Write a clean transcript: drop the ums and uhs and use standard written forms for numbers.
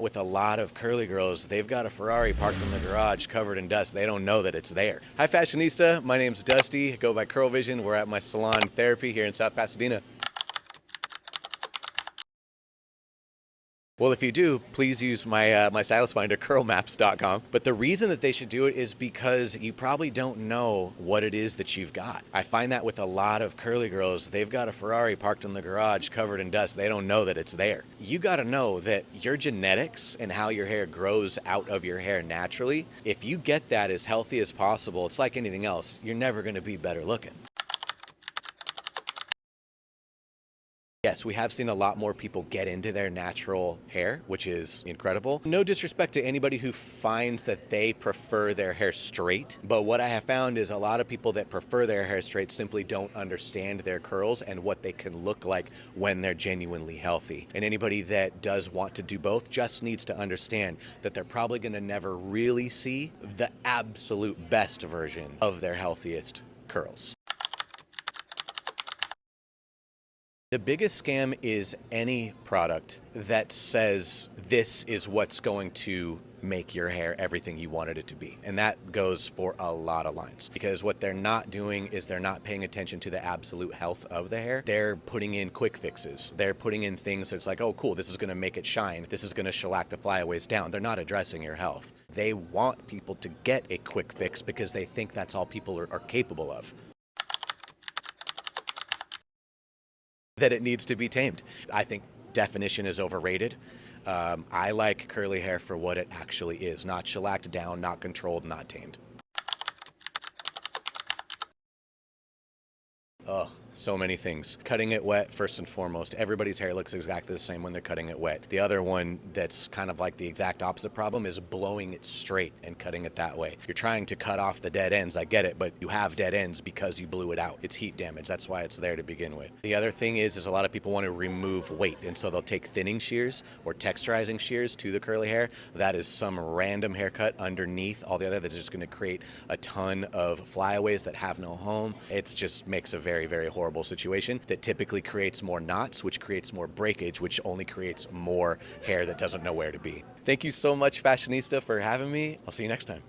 With a lot of curly girls, they've got a Ferrari parked in the garage covered in dust. They don't know that it's there. Hi fashionista, my name's Dusty, I go by Curlvision. We're at my salon therapy here in South Pasadena. Well, if you do, please use my stylist finder, curlmaps.com. But the reason that they should do it is because you probably don't know what it is that you've got. I find that with a lot of curly girls, they've got a Ferrari parked in the garage covered in dust. They don't know that it's there. You got to know that your genetics and how your hair grows out of your hair naturally, if you get that as healthy as possible, it's like anything else, you're never going to be better looking. Yes, we have seen a lot more people get into their natural hair, which is incredible. No disrespect to anybody who finds that they prefer their hair straight, but what I have found is a lot of people that prefer their hair straight simply don't understand their curls and what they can look like when they're genuinely healthy. And anybody that does want to do both just needs to understand that they're probably going to never really see the absolute best version of their healthiest curls. The biggest scam is any product that says this is what's going to make your hair everything you wanted it to be. And that goes for a lot of lines, because what they're not doing is they're not paying attention to the absolute health of the hair. They're putting in quick fixes. They're putting in things that's like, oh cool, this is going to make it shine. This is going to shellac the flyaways down. They're not addressing your health. They want people to get a quick fix because they think that's all people are capable of. That it needs to be tamed. I think definition is overrated. I like curly hair for what it actually is, not shellacked down, not controlled, not tamed. Oh, so many things. Cutting it wet, first and foremost. Everybody's hair looks exactly the same when they're cutting it wet. The other one that's kind of like the exact opposite problem is blowing it straight and cutting it that way. You're trying to cut off the dead ends, I get it, but you have dead ends because you blew it out. It's heat damage, that's why it's there to begin with. The other thing is a lot of people want to remove weight, and so they'll take thinning shears or texturizing shears to the curly hair. That is some random haircut underneath all the other that's just going to create a ton of flyaways that have no home. It just makes a very, very horrible situation that typically creates more knots, which creates more breakage, which only creates more hair that doesn't know where to be. Thank you so much, fashionista, for having me. I'll see you next time.